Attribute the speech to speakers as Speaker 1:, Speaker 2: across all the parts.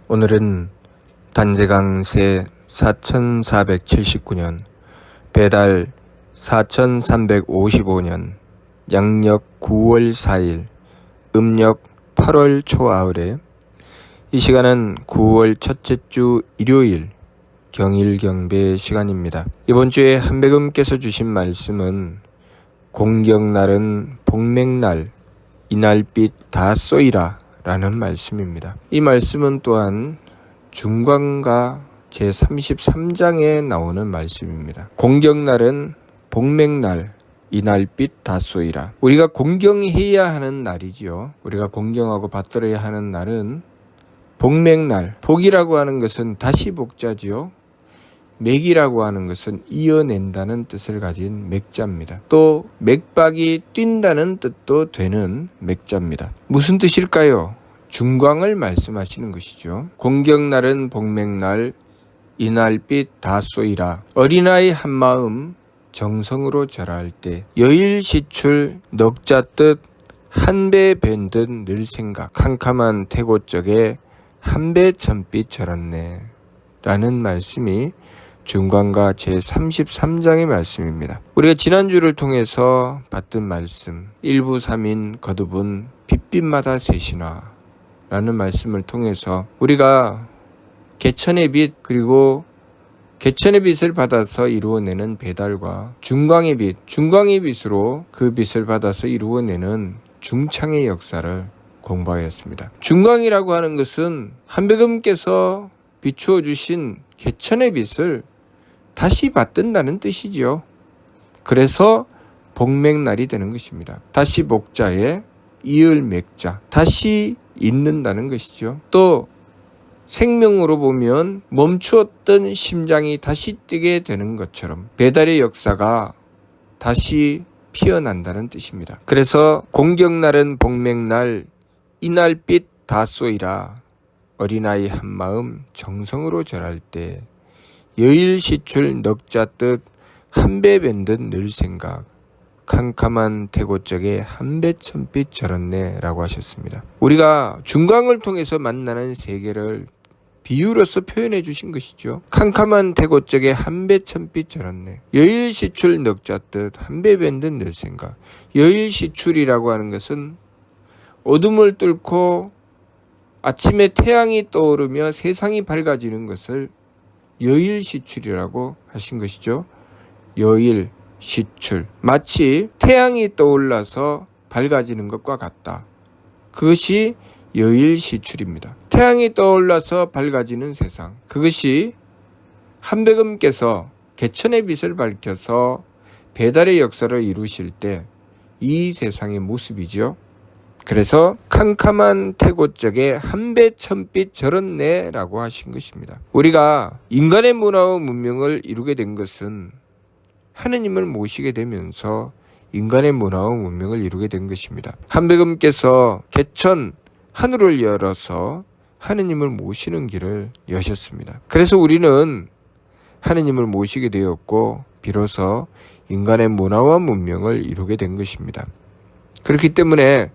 Speaker 1: 오늘은 단제강세 4479년 배달 4355년 양력 9월 4일 음력 8월 초아을에 이 시간은 9월 첫째 주 일요일 경일경배 시간입니다. 이번 주에 한백음께서 주신 말씀은 공경날은 복맥날 이날빛 다 쏘이라 라는 말씀입니다. 이 말씀은 또한 중광가 제33장에 나오는 말씀입니다. 공경날은 복맥날 이날빛 다 쏘이라. 우리가 공경해야 하는 날이지요. 우리가 공경하고 받들어야 하는 날은 복맥날. 복이라고 하는 것은 다시 복자지요. 맥이라고 하는 것은 이어낸다는 뜻을 가진 맥자입니다. 또 맥박이 뛴다는 뜻도 되는 맥자입니다. 무슨 뜻일까요? 중광을 말씀하시는 것이죠. 공경날은 복맥날 이날빛 다 쏘이라. 어린아이 한마음 정성으로 절할 때 여일시출 넉자 뜻 한배 뵌듯 늘 생각 캄캄한 태고적에 한배 천빛 절었네 라는 말씀이 중광가 제33장의 말씀입니다. 우리가 지난주를 통해서 받은 말씀 1부 3인 거듭은 빛빛마다 셋이나 라는 말씀을 통해서 우리가 개천의 빛 그리고 개천의 빛을 받아서 이루어내는 배달과 중광의 빛, 중광의 빛으로 그 빛을 받아서 이루어내는 중창의 역사를 공부하였습니다. 중광이라고 하는 것은 한백음께서 비추어 주신 개천의 빛을 다시 받든다는 뜻이죠. 그래서 복맥날이 되는 것입니다. 다시 복자에 이을 맥자, 다시 있는다는 것이죠. 또 생명으로 보면 멈추었던 심장이 다시 뛰게 되는 것처럼 배달의 역사가 다시 피어난다는 뜻입니다. 그래서 공경날은 복맥날 이날빛 다 쏘이라. 어린아이 한마음 정성으로 절할 때 여일시출 넉자 뜻 한배 뵌듯 늘 생각 캄캄한 태고적에 한배 천빛 절었네 라고 하셨습니다. 우리가 중광을 통해서 만나는 세계를 비유로서 표현해 주신 것이죠. 캄캄한 태고적에 한배 천빛 절었네. 여일시출 넉자 뜻 한배 뵌듯 늘 생각. 여일시출이라고 하는 것은 어둠을 뚫고 아침에 태양이 떠오르며 세상이 밝아지는 것을 여일시출이라고 하신 것이죠. 여일시출. 마치 태양이 떠올라서 밝아지는 것과 같다. 그것이 여일시출입니다. 태양이 떠올라서 밝아지는 세상. 그것이 한백음께서 개천의 빛을 밝혀서 배달의 역사를 이루실 때 이 세상의 모습이죠. 그래서 캄캄한 태고적에 한배 천빛 절었네 라고 하신 것입니다. 우리가 인간의 문화와 문명을 이루게 된 것은 하느님을 모시게 되면서 인간의 문화와 문명을 이루게 된 것입니다. 한백음께서 개천 하늘을 열어서 하느님을 모시는 길을 여셨습니다. 그래서 우리는 하느님을 모시게 되었고 비로소 인간의 문화와 문명을 이루게 된 것입니다. 그렇기 때문에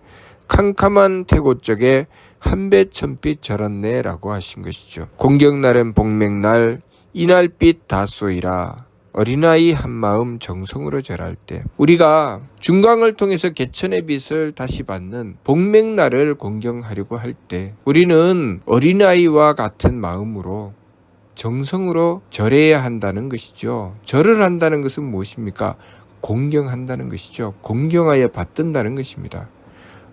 Speaker 1: 캄캄한 태고적에 한배 천빛 절었네 라고 하신 것이죠. 공경날은 복맥날 이날빛 다 쏘이라. 어린아이 한마음 정성으로 절할 때 우리가 중광을 통해서 개천의 빛을 다시 받는 복맥날을 공경하려고 할 때 우리는 어린아이와 같은 마음으로 정성으로 절해야 한다는 것이죠. 절을 한다는 것은 무엇입니까? 공경한다는 것이죠. 공경하여 받든다는 것입니다.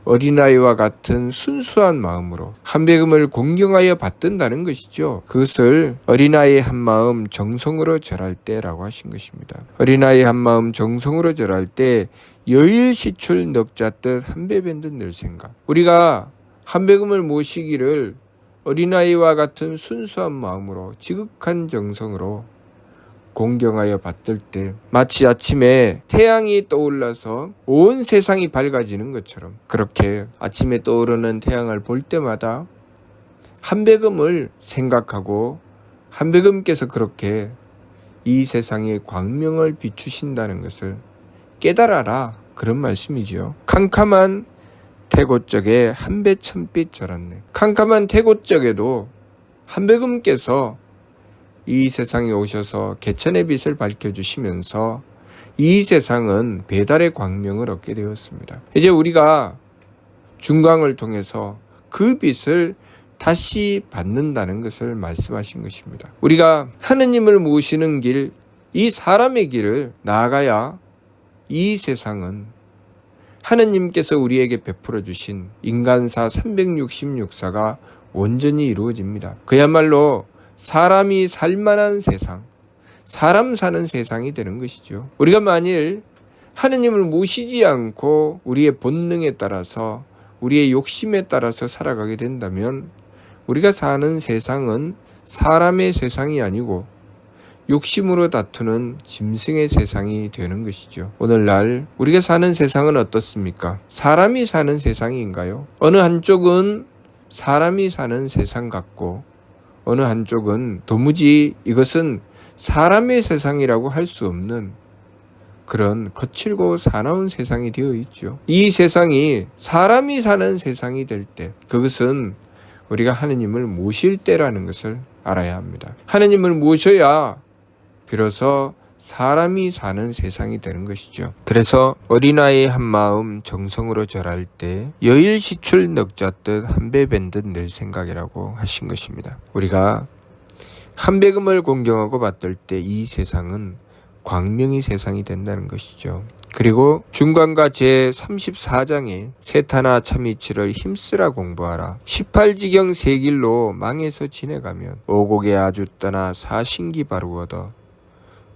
Speaker 1: 어린아이와 같은 순수한 마음으로 한백음을 공경하여 받든다는 것이죠. 그것을 어린아이 한마음 정성으로 절할 때라고 하신 것입니다. 어린아이 한마음 정성으로 절할 때 여일시출 넉자 뜻 한배 뵌듯 늘 생각. 우리가 한백음을 모시기를 어린아이와 같은 순수한 마음으로 지극한 정성으로 공경하여 받들 때 마치 아침에 태양이 떠올라서 온 세상이 밝아지는 것처럼 그렇게 아침에 떠오르는 태양을 볼 때마다 한백음을 생각하고 한백음께서 그렇게 이 세상에 광명을 비추신다는 것을 깨달아라 그런 말씀이죠. 캄캄한 태고적에 한배 천빛 절었네. 캄캄한 태고적에도 한백음께서 이 세상에 오셔서 개천의 빛을 밝혀주시면서 이 세상은 배달의 광명을 얻게 되었습니다. 이제 우리가 중광을 통해서 그 빛을 다시 받는다는 것을 말씀하신 것입니다. 우리가 하느님을 모시는 길, 이 사람의 길을 나아가야 이 세상은 하느님께서 우리에게 베풀어 주신 인간사 366사가 온전히 이루어집니다. 그야말로 사람이 살만한 세상, 사람 사는 세상이 되는 것이죠. 우리가 만일 하느님을 모시지 않고 우리의 본능에 따라서 우리의 욕심에 따라서 살아가게 된다면 우리가 사는 세상은 사람의 세상이 아니고 욕심으로 다투는 짐승의 세상이 되는 것이죠. 오늘날 우리가 사는 세상은 어떻습니까? 사람이 사는 세상인가요? 어느 한쪽은 사람이 사는 세상 같고 어느 한쪽은 도무지 이것은 사람의 세상이라고 할 수 없는 그런 거칠고 사나운 세상이 되어 있죠. 이 세상이 사람이 사는 세상이 될 때 그것은 우리가 하느님을 모실 때라는 것을 알아야 합니다. 하느님을 모셔야 비로소 사람이 사는 세상이 되는 것이죠. 그래서 어린아이 한 마음 정성으로 절할 때 여일시출 넉잡듯 한배 밴듯 늘 생각이라고 하신 것입니다. 우리가 한백음을 공경하고 받들 때 이 세상은 광명의 세상이 된다는 것이죠. 그리고 중간과 제34장에 세타나 참이치를 힘쓰라 공부하라. 18지경 세길로 망해서 지내가면 오곡에 아주 떠나 사신기 바루어더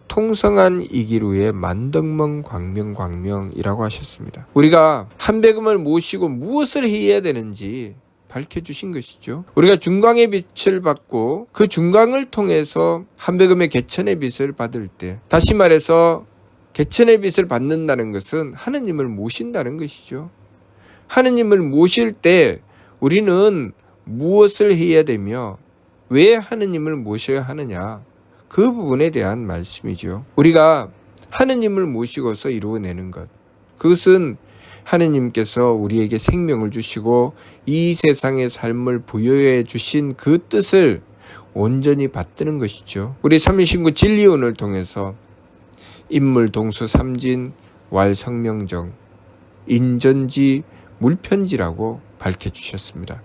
Speaker 1: 통성한 이기루의 만덕멍 광명이라고 하셨습니다. 우리가 한백음을 모시고 무엇을 해야 되는지 밝혀주신 것이죠. 우리가 중광의 빛을 받고 그 중광을 통해서 한백음의 개천의 빛을 받을 때, 다시 말해서 개천의 빛을 받는다는 것은 하느님을 모신다는 것이죠. 하느님을 모실 때 우리는 무엇을 해야 되며 왜 하느님을 모셔야 하느냐, 그 부분에 대한 말씀이죠. 우리가 하느님을 모시고서 이루어내는 것, 그것은 하느님께서 우리에게 생명을 주시고 이 세상의 삶을 부여해 주신 그 뜻을 온전히 받드는 것이죠. 우리 삼일신구 진리온을 통해서 인물 동수 삼진 왈성명정 인전지 물편지라고 밝혀주셨습니다.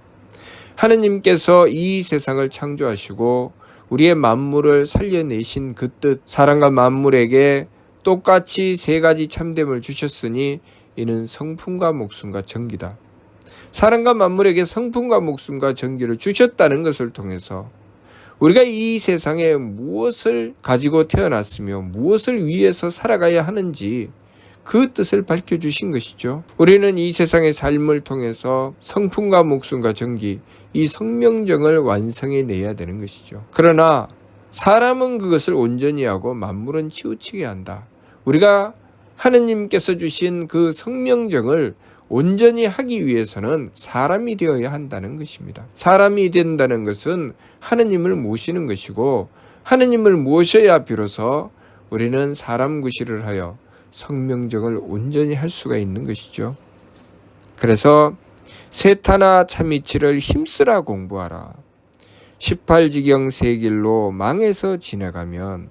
Speaker 1: 하느님께서 이 세상을 창조하시고 우리의 만물을 살려내신 그 뜻, 사람과 만물에게 똑같이 세 가지 참됨을 주셨으니 이는 성품과 목숨과 정기다. 사람과 만물에게 성품과 목숨과 정기를 주셨다는 것을 통해서 우리가 이 세상에 무엇을 가지고 태어났으며 무엇을 위해서 살아가야 하는지 그 뜻을 밝혀주신 것이죠. 우리는 이 세상의 삶을 통해서 성품과 목숨과 정기, 이 성명정을 완성해내야 되는 것이죠. 그러나 사람은 그것을 온전히 하고 만물은 치우치게 한다. 우리가 하느님께서 주신 그 성명정을 온전히 하기 위해서는 사람이 되어야 한다는 것입니다. 사람이 된다는 것은 하느님을 모시는 것이고 하느님을 모셔야 비로소 우리는 사람 구실을 하여 성명정을 온전히 할 수가 있는 것이죠. 그래서 세타나 참이치를 힘쓰라 공부하라. 18지경 세길로 망해서 지나가면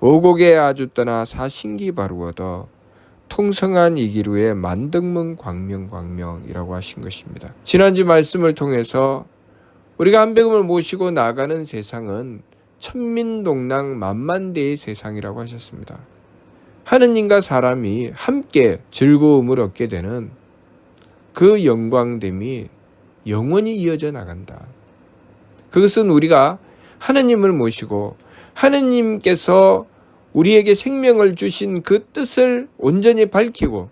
Speaker 1: 오곡에 아주 떠나 사신기 바루어더 통성한 이기루의 만덕멍 광명이라고 하신 것입니다. 지난주 말씀을 통해서 우리가 한백음을 모시고 나가는 세상은 천민동랑 만만대의 세상이라고 하셨습니다. 하느님과 사람이 함께 즐거움을 얻게 되는 그 영광됨이 영원히 이어져 나간다. 그것은 우리가 하느님을 모시고 하느님께서 우리에게 생명을 주신 그 뜻을 온전히 밝히고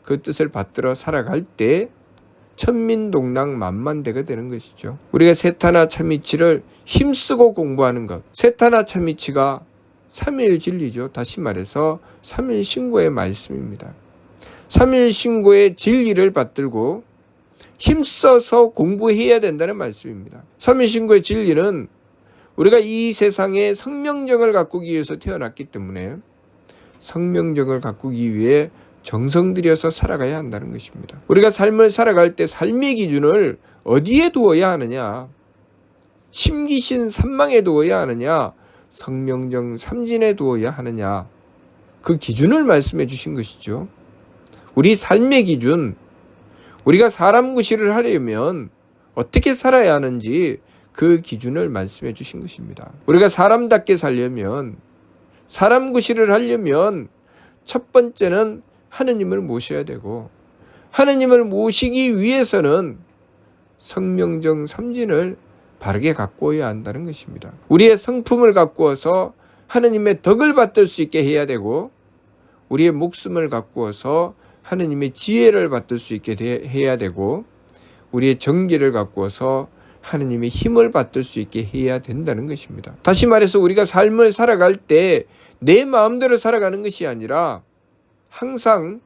Speaker 1: 그 뜻을 받들어 살아갈 때 천민동랑 만만대가 되는 것이죠. 우리가 세타나 참이치를 힘쓰고 공부하는 것, 세타나 참이치가 삼일진리죠. 다시 말해서 삼일신고의 말씀입니다. 삼일신고의 진리를 받들고 힘써서 공부해야 된다는 말씀입니다. 삼일신고의 진리는 우리가 이 세상에 성명정을 가꾸기 위해서 태어났기 때문에 성명정을 가꾸기 위해 정성 들여서 살아가야 한다는 것입니다. 우리가 삶을 살아갈 때 삶의 기준을 어디에 두어야 하느냐? 심기신 삼망에 두어야 하느냐, 성명정 삼진에 두어야 하느냐, 그 기준을 말씀해 주신 것이죠. 우리 삶의 기준, 우리가 사람 구실을 하려면 어떻게 살아야 하는지 그 기준을 말씀해 주신 것입니다. 우리가 사람답게 살려면, 사람 구실을 하려면 첫 번째는 하느님을 모셔야 되고, 하느님을 모시기 위해서는 성명정 삼진을 바르게 가꾸어야 한다는 것입니다. 우리의 성품을 가꾸어서 하느님의 덕을 받을 수 있게 해야 되고, 우리의 목숨을 가꾸어서 하느님의 지혜를 받을 수 있게 해야 되고, 우리의 정기를 가꾸어서 하느님의 힘을 받을 수 있게 해야 된다는 것입니다. 다시 말해서 우리가 삶을 살아갈 때 내 마음대로 살아가는 것이 아니라 항상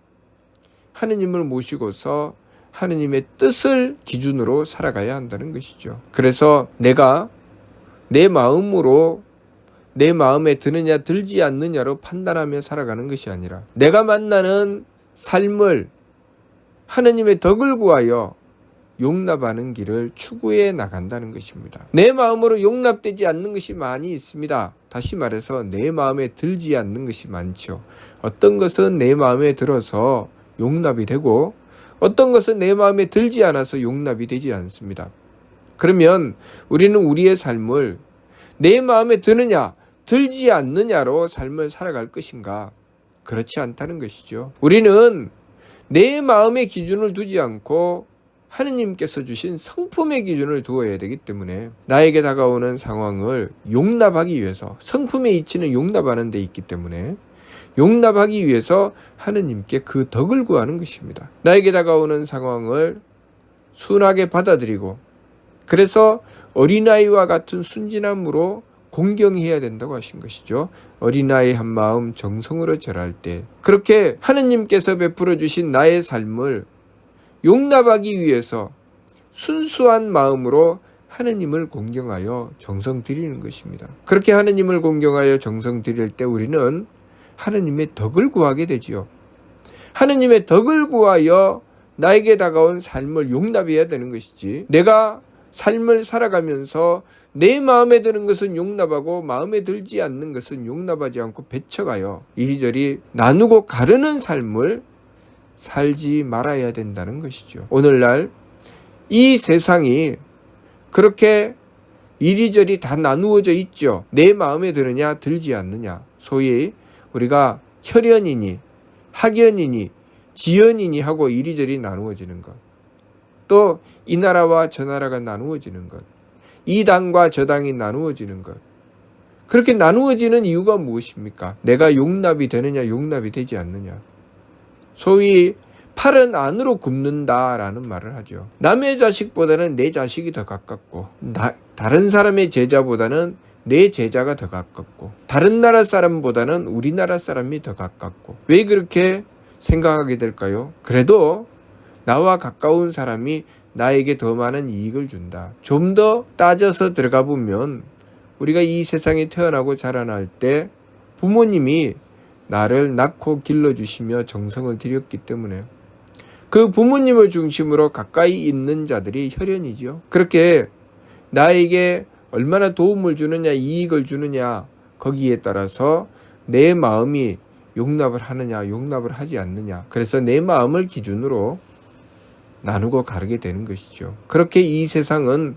Speaker 1: 하느님을 모시고서 하느님의 뜻을 기준으로 살아가야 한다는 것이죠. 그래서 내가 내 마음으로 내 마음에 드느냐 들지 않느냐로 판단하며 살아가는 것이 아니라 내가 만나는 삶을 하느님의 덕을 구하여 용납하는 길을 추구해 나간다는 것입니다. 내 마음으로 용납되지 않는 것이 많이 있습니다. 다시 말해서 내 마음에 들지 않는 것이 많죠. 어떤 것은 내 마음에 들어서 용납이 되고 어떤 것은 내 마음에 들지 않아서 용납이 되지 않습니다. 그러면 우리는 우리의 삶을 내 마음에 드느냐 들지 않느냐로 삶을 살아갈 것인가? 그렇지 않다는 것이죠. 우리는 내 마음의 기준을 두지 않고 하느님께서 주신 성품의 기준을 두어야 되기 때문에 나에게 다가오는 상황을 용납하기 위해서, 성품의 이치는 용납하는 데 있기 때문에 용납하기 위해서 하느님께 그 덕을 구하는 것입니다. 나에게 다가오는 상황을 순하게 받아들이고, 그래서 어린아이와 같은 순진함으로 공경해야 된다고 하신 것이죠. 어린아이 한 마음 정성으로 절할 때, 그렇게 하느님께서 베풀어 주신 나의 삶을 용납하기 위해서 순수한 마음으로 하느님을 공경하여 정성 드리는 것입니다. 그렇게 하느님을 공경하여 정성 드릴 때 우리는 하느님의 덕을 구하게 되지요. 하느님의 덕을 구하여 나에게 다가온 삶을 용납해야 되는 것이지, 내가 삶을 살아가면서 내 마음에 드는 것은 용납하고 마음에 들지 않는 것은 용납하지 않고 배척하여 이리저리 나누고 가르는 삶을 살지 말아야 된다는 것이죠. 오늘날 이 세상이 그렇게 이리저리 다 나누어져 있죠. 내 마음에 드느냐 들지 않느냐, 소위 우리가 혈연이니 학연이니 지연이니 하고 이리저리 나누어지는 것, 또 이 나라와 저 나라가 나누어지는 것, 이 당과 저 당이 나누어지는 것, 그렇게 나누어지는 이유가 무엇입니까? 내가 용납이 되느냐 용납이 되지 않느냐. 소위 팔은 안으로 굽는다라는 말을 하죠. 남의 자식보다는 내 자식이 더 가깝고, 다른 사람의 제자보다는 내 제자가 더 가깝고, 다른 나라 사람보다는 우리나라 사람이 더 가깝고. 왜 그렇게 생각하게 될까요? 그래도 나와 가까운 사람이 나에게 더 많은 이익을 준다. 좀 더 따져서 들어가 보면 우리가 이 세상에 태어나고 자라날 때 부모님이 나를 낳고 길러주시며 정성을 들였기 때문에 그 부모님을 중심으로 가까이 있는 자들이 혈연이죠. 그렇게 나에게 얼마나 도움을 주느냐 이익을 주느냐, 거기에 따라서 내 마음이 용납을 하느냐 용납을 하지 않느냐, 그래서 내 마음을 기준으로 나누고 가르게 되는 것이죠. 그렇게 이 세상은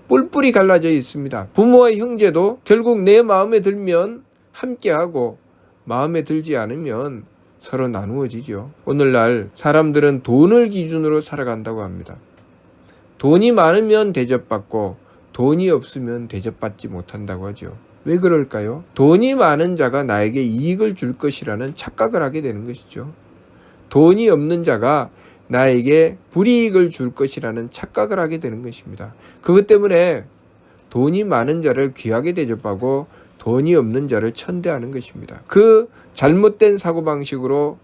Speaker 1: 뿔뿔이 갈라져 있습니다. 부모와 형제도 결국 내 마음에 들면 함께하고 마음에 들지 않으면 서로 나누어지죠. 오늘날 사람들은 돈을 기준으로 살아간다고 합니다. 돈이 많으면 대접받고 돈이 없으면 대접받지 못한다고 하죠. 왜 그럴까요? 돈이 많은 자가 나에게 이익을 줄 것이라는 착각을 하게 되는 것이죠. 돈이 없는 자가 나에게 불이익을 줄 것이라는 착각을 하게 되는 것입니다. 그것 때문에 돈이 많은 자를 귀하게 대접하고 돈이 없는 자를 천대하는 것입니다. 그 잘못된 사고방식으로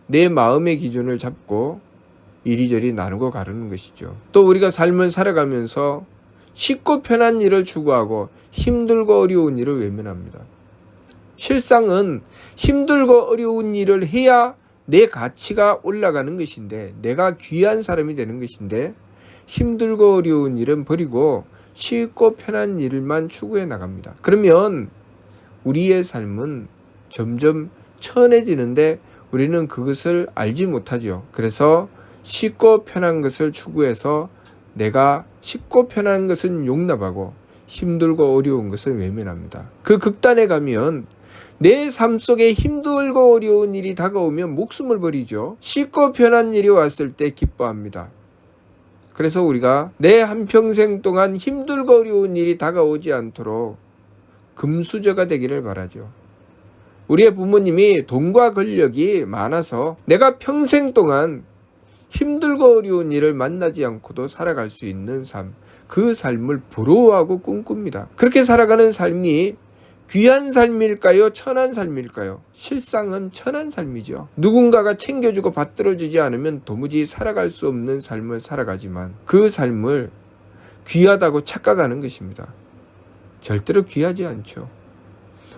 Speaker 1: 내 마음의 기준을 잡고 이리저리 나누고 가르는 것이죠. 또 우리가 삶을 살아가면서 쉽고 편한 일을 추구하고 힘들고 어려운 일을 외면합니다. 실상은 힘들고 어려운 일을 해야 내 가치가 올라가는 것인데, 내가 귀한 사람이 되는 것인데, 힘들고 어려운 일은 버리고 쉽고 편한 일만 추구해 나갑니다. 그러면 우리의 삶은 점점 천해지는데 우리는 그것을 알지 못하죠. 그래서 쉽고 편한 것을 추구해서 내가 쉽고 편한 것은 용납하고 힘들고 어려운 것은 외면합니다. 그 극단에 가면 내 삶 속에 힘들고 어려운 일이 다가오면 목숨을 버리죠. 쉽고 편한 일이 왔을 때 기뻐합니다. 그래서 우리가 내 한평생 동안 힘들고 어려운 일이 다가오지 않도록 금수저가 되기를 바라죠. 우리의 부모님이 돈과 권력이 많아서 내가 평생 동안 힘들고 어려운 일을 만나지 않고도 살아갈 수 있는 삶, 그 삶을 부러워하고 꿈꿉니다. 그렇게 살아가는 삶이 귀한 삶일까요? 천한 삶일까요? 실상은 천한 삶이죠. 누군가가 챙겨주고 받들어주지 않으면 도무지 살아갈 수 없는 삶을 살아가지만 그 삶을 귀하다고 착각하는 것입니다. 절대로 귀하지 않죠.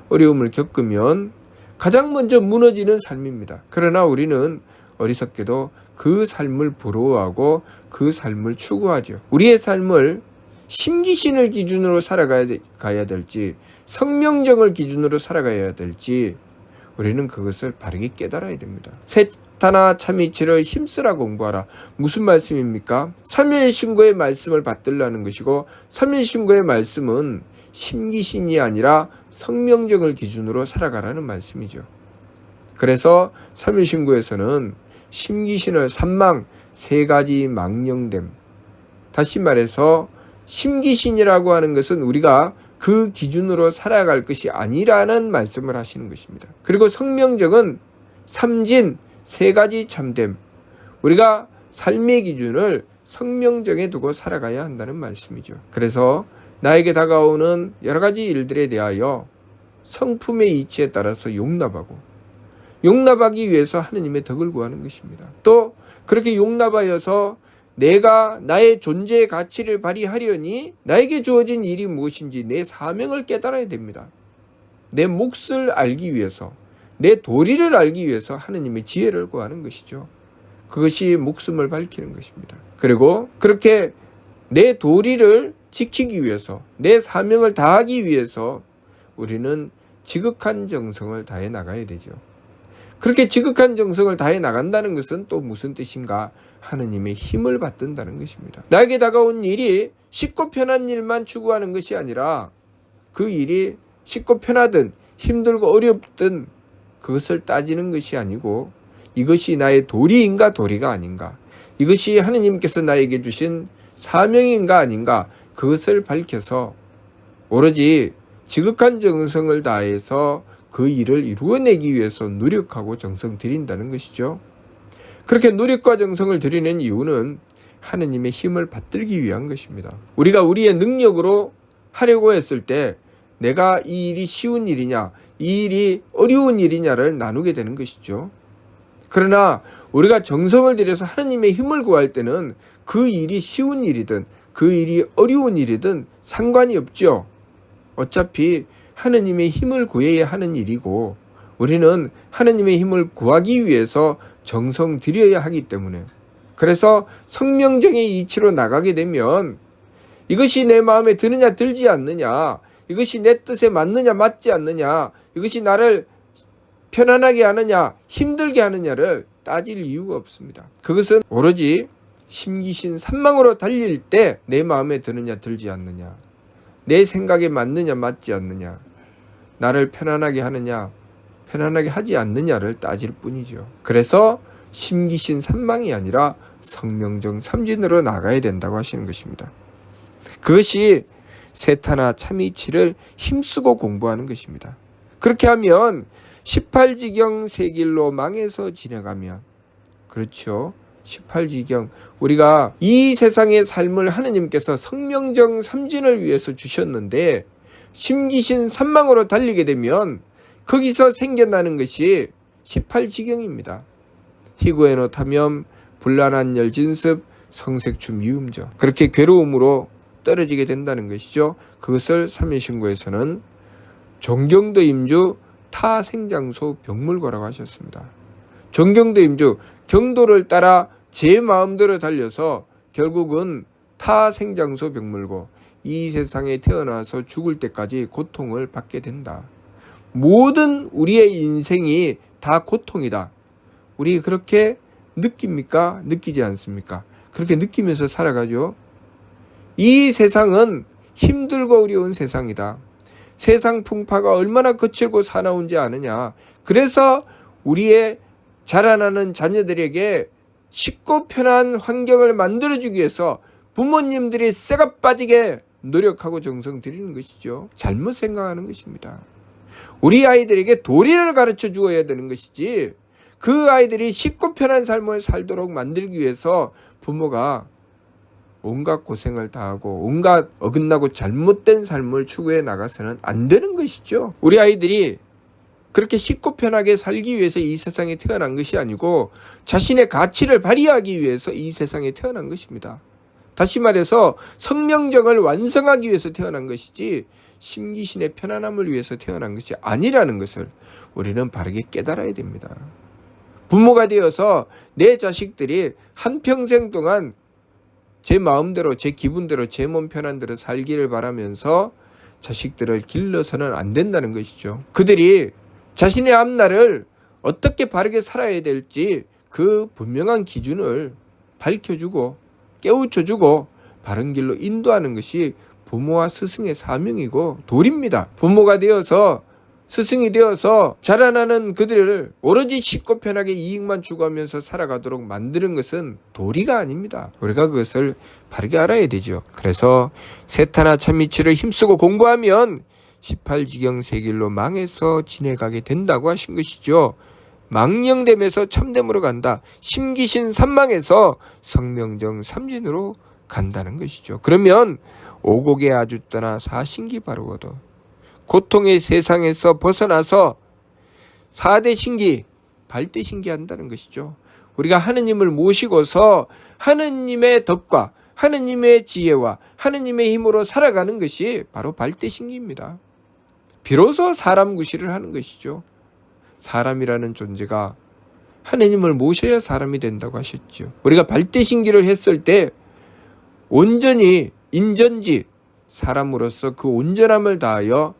Speaker 1: 어려움을 겪으면 가장 먼저 무너지는 삶입니다. 그러나 우리는 어리석게도 그 삶을 부러워하고 그 삶을 추구하죠. 우리의 삶을 심기신을 기준으로 살아가야 될지 성명정을 기준으로 살아가야 될지 우리는 그것을 바르게 깨달아야 됩니다. 세타나 참이치를 힘쓰라 공부하라. 무슨 말씀입니까? 삼일신고의 말씀을 받들라는 것이고 삼일신고의 말씀은 심기신이 아니라 성명정을 기준으로 살아가라는 말씀이죠. 그래서 삼일신고에서는 심기신을 삼망, 세 가지 망령됨. 다시 말해서 심기신이라고 하는 것은 우리가 그 기준으로 살아갈 것이 아니라는 말씀을 하시는 것입니다. 그리고 성명정은 삼진, 세 가지 참됨. 우리가 삶의 기준을 성명정에 두고 살아가야 한다는 말씀이죠. 그래서 나에게 다가오는 여러 가지 일들에 대하여 성품의 이치에 따라서 용납하기 위해서 하느님의 덕을 구하는 것입니다. 또 그렇게 용납하여서 내가 나의 존재의 가치를 발휘하려니 나에게 주어진 일이 무엇인지 내 사명을 깨달아야 됩니다. 내 몫을 알기 위해서, 내 도리를 알기 위해서 하느님의 지혜를 구하는 것이죠. 그것이 목숨을 밝히는 것입니다. 그리고 그렇게 내 도리를 지키기 위해서, 내 사명을 다하기 위해서 우리는 지극한 정성을 다해 나가야 되죠. 그렇게 지극한 정성을 다해 나간다는 것은 또 무슨 뜻인가? 하느님의 힘을 받든다는 것입니다. 나에게 다가온 일이 쉽고 편한 일만 추구하는 것이 아니라 그 일이 쉽고 편하든 힘들고 어렵든 그것을 따지는 것이 아니고 이것이 나의 도리인가 도리가 아닌가, 이것이 하느님께서 나에게 주신 사명인가 아닌가, 그것을 밝혀서 오로지 지극한 정성을 다해서 그 일을 이루어내기 위해서 노력하고 정성 들인다는 것이죠. 그렇게 노력과 정성을 들이는 이유는 하느님의 힘을 받들기 위한 것입니다. 우리가 우리의 능력으로 하려고 했을 때 내가 이 일이 쉬운 일이냐, 이 일이 어려운 일이냐를 나누게 되는 것이죠. 그러나 우리가 정성을 들여서 하느님의 힘을 구할 때는 그 일이 쉬운 일이든 그 일이 어려운 일이든 상관이 없죠. 어차피 하느님의 힘을 구해야 하는 일이고 우리는 하느님의 힘을 구하기 위해서 정성 들여야 하기 때문에, 그래서 성명정의 이치로 나가게 되면 이것이 내 마음에 드느냐 들지 않느냐, 이것이 내 뜻에 맞느냐 맞지 않느냐, 이것이 나를 편안하게 하느냐 힘들게 하느냐를 따질 이유가 없습니다. 그것은 오로지 심기신 산망으로 달릴 때 내 마음에 드느냐 들지 않느냐, 내 생각에 맞느냐 맞지 않느냐, 나를 편안하게 하느냐 편안하게 하지 않느냐를 따질 뿐이죠. 그래서 심기신 산망이 아니라 성명정 삼진으로 나가야 된다고 하시는 것입니다. 그것이 세타나 참이치를 힘쓰고 공부하는 것입니다. 그렇게 하면 18지경 세길로 망해서 지나가면, 그렇죠, 18지경, 우리가 이 세상의 삶을 하느님께서 성명정 삼진을 위해서 주셨는데 심기신 산망으로 달리게 되면 거기서 생겨나는 것이 18지경입니다. 희구에노 탐염, 불란한 열 진습, 성색추 미움저. 그렇게 괴로움으로 떨어지게 된다는 것이죠. 그것을 삼일신고에서는 존경도 임주 타생장소 병물고라고 하셨습니다. 존경도 임주, 경도를 따라 제 마음대로 달려서 결국은 타생장소 병물고, 이 세상에 태어나서 죽을 때까지 고통을 받게 된다. 모든 우리의 인생이 다 고통이다. 우리 그렇게 느낍니까? 느끼지 않습니까? 그렇게 느끼면서 살아가죠. 이 세상은 힘들고 어려운 세상이다. 세상 풍파가 얼마나 거칠고 사나운지 아느냐. 그래서 우리의 자라나는 자녀들에게 쉽고 편한 환경을 만들어주기 위해서 부모님들이 쇠가 빠지게 노력하고 정성 들이는 것이죠. 잘못 생각하는 것입니다. 우리 아이들에게 도리를 가르쳐 주어야 되는 것이지, 그 아이들이 쉽고 편한 삶을 살도록 만들기 위해서 부모가 온갖 고생을 다하고 온갖 어긋나고 잘못된 삶을 추구해 나가서는 안 되는 것이죠. 우리 아이들이 그렇게 쉽고 편하게 살기 위해서 이 세상에 태어난 것이 아니고 자신의 가치를 발휘하기 위해서 이 세상에 태어난 것입니다. 다시 말해서 성명정을 완성하기 위해서 태어난 것이지 심기신의 편안함을 위해서 태어난 것이 아니라는 것을 우리는 바르게 깨달아야 됩니다. 부모가 되어서 내 자식들이 한평생 동안 제 마음대로, 제 기분대로, 제 몸 편한 대로 살기를 바라면서 자식들을 길러서는 안 된다는 것이죠. 그들이 자신의 앞날을 어떻게 바르게 살아야 될지 그 분명한 기준을 밝혀주고 깨우쳐주고 바른 길로 인도하는 것이 부모와 스승의 사명이고 도리입니다. 부모가 되어서 스승이 되어서 자라나는 그들을 오로지 쉽고 편하게 이익만 추구하면서 살아가도록 만드는 것은 도리가 아닙니다. 우리가 그것을 바르게 알아야 되죠. 그래서 세타나 참이치를 힘쓰고 공부하면 18지경 세길로 망해서 지내가게 된다고 하신 것이죠. 망령됨에서 참됨으로 간다. 심기신 삼망에서 성명정 삼진으로 간다는 것이죠. 그러면 오곡에 아주 떠나 사신기 바르거든. 고통의 세상에서 벗어나서 4대 신기, 발대 신기한다는 것이죠. 우리가 하느님을 모시고서 하느님의 덕과 하느님의 지혜와 하느님의 힘으로 살아가는 것이 바로 발대 신기입니다. 비로소 사람 구실을 하는 것이죠. 사람이라는 존재가 하느님을 모셔야 사람이 된다고 하셨죠. 우리가 발대 신기를 했을 때 온전히 인전지 사람으로서 그 온전함을 다하여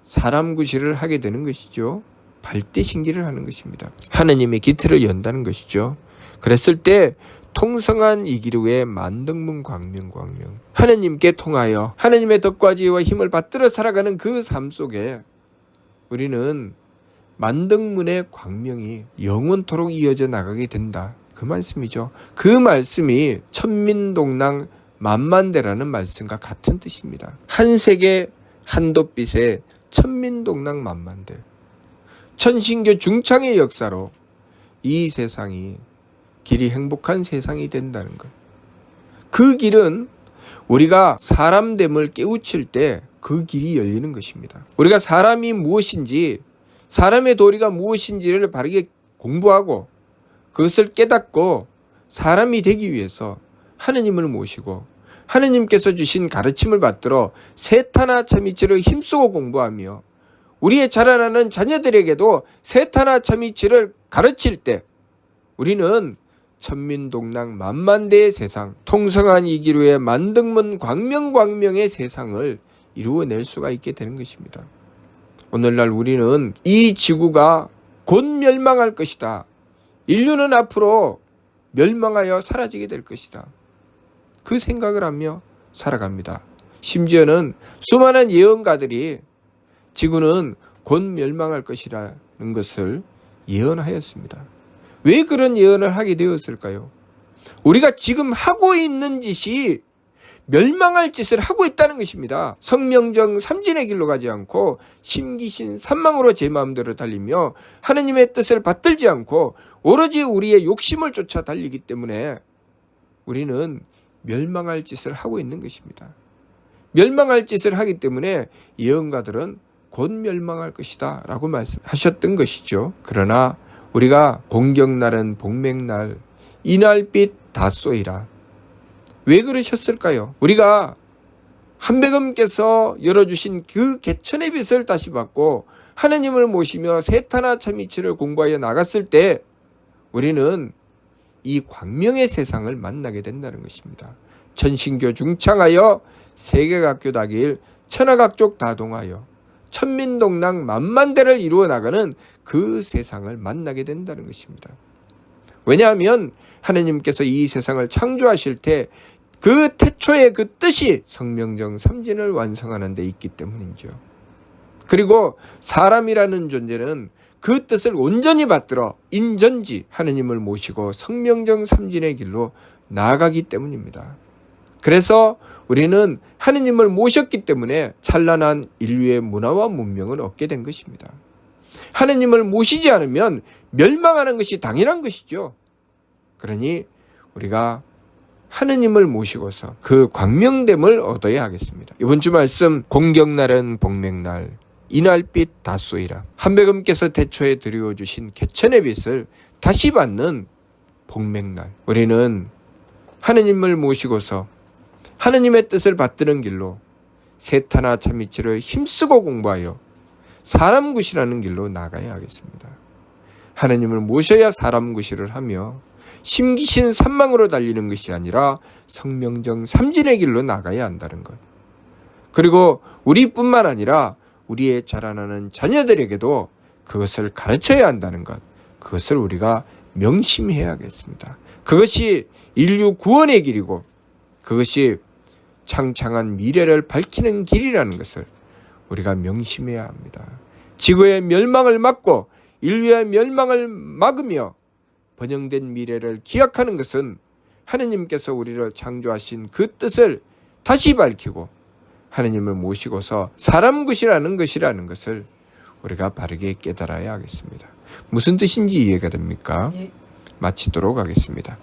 Speaker 1: 사람 구실을 하게 되는 것이죠. 발대 신기를 하는 것입니다. 하느님의 기틀을 연다는 것이죠. 그랬을 때 통성한 이기류의 만등문 광명 하느님께 통하여 하느님의 덕과 지혜와 힘을 받들어 살아가는 그 삶 속에 우리는 만등문의 광명이 영원토록 이어져 나가게 된다. 그 말씀이죠. 그 말씀이 천민동랑 만만대라는 말씀과 같은 뜻입니다. 한 세계 한돛빛에 천민동랑 만만대. 천신교 중창의 역사로 이 세상이 길이 행복한 세상이 된다는 것. 그 길은 우리가 사람됨을 깨우칠 때 그 길이 열리는 것입니다. 우리가 사람이 무엇인지, 사람의 도리가 무엇인지를 바르게 공부하고 그것을 깨닫고 사람이 되기 위해서 하느님을 모시고 하느님께서 주신 가르침을 받들어 세타나 참이치를 힘쓰고 공부하며 우리의 자라나는 자녀들에게도 세타나 참이치를 가르칠 때 우리는 천민동랑 만만대의 세상, 통성한 이기류의 만등문 광명의 세상을 이루어낼 수가 있게 되는 것입니다. 오늘날 우리는 이 지구가 곧 멸망할 것이다. 인류는 앞으로 멸망하여 사라지게 될 것이다. 그 생각을 하며 살아갑니다. 심지어는 수많은 예언가들이 지구는 곧 멸망할 것이라는 것을 예언하였습니다. 왜 그런 예언을 하게 되었을까요? 우리가 지금 하고 있는 짓이 멸망할 짓을 하고 있다는 것입니다. 성명정 삼진의 길로 가지 않고 심기신 삼망으로 제 마음대로 달리며 하느님의 뜻을 받들지 않고 오로지 우리의 욕심을 쫓아 달리기 때문에 우리는 멸망할 짓을 하고 있는 것입니다. 멸망할 짓을 하기 때문에 예언가들은 곧 멸망할 것이다 라고 말씀하셨던 것이죠. 그러나 우리가 공경날은 복맹날 이날빛 다 쏘이라. 왜 그러셨을까요? 우리가 한백음께서 열어주신 그 개천의 빛을 다시 받고 하느님을 모시며 세타나 참이치를 공부하여 나갔을 때 우리는 이 광명의 세상을 만나게 된다는 것입니다. 천신교 중창하여 세계각교다길 천하각족 다동하여 천민동랑 만만대를 이루어 나가는 그 세상을 만나게 된다는 것입니다. 왜냐하면 하느님께서 이 세상을 창조하실 때 그 태초의 그 뜻이 성명정 삼진을 완성하는 데 있기 때문이죠. 그리고 사람이라는 존재는 그 뜻을 온전히 받들어 인전지 하느님을 모시고 성명정 삼진의 길로 나아가기 때문입니다. 그래서 우리는 하느님을 모셨기 때문에 찬란한 인류의 문화와 문명을 얻게 된 것입니다. 하느님을 모시지 않으면 멸망하는 것이 당연한 것이죠. 그러니 우리가 하느님을 모시고서 그 광명됨을 얻어야 하겠습니다. 이번 주 말씀 공경날은 복맥날 이날빛 다쏘이라. 한백음께서 태초에 드려주신 개천의 빛을 다시 받는 복맥날. 우리는 하느님을 모시고서 하느님의 뜻을 받드는 길로 세타나 참이치를 힘쓰고 공부하여 사람 구실하는 길로 나가야 하겠습니다. 하느님을 모셔야 사람 구실을 하며 심기신 산망으로 달리는 것이 아니라 성명정 삼진의 길로 나가야 한다는 것. 그리고 우리뿐만 아니라 우리의 자라나는 자녀들에게도 그것을 가르쳐야 한다는 것. 그것을 우리가 명심해야겠습니다. 그것이 인류 구원의 길이고 그것이 창창한 미래를 밝히는 길이라는 것을 우리가 명심해야 합니다. 지구의 멸망을 막고 인류의 멸망을 막으며 번영된 미래를 기약하는 것은 하느님께서 우리를 창조하신 그 뜻을 다시 밝히고 하느님을 모시고서 사람 구실하는 것이라는 것을 우리가 바르게 깨달아야 하겠습니다. 무슨 뜻인지 이해가 됩니까? 마치도록 하겠습니다.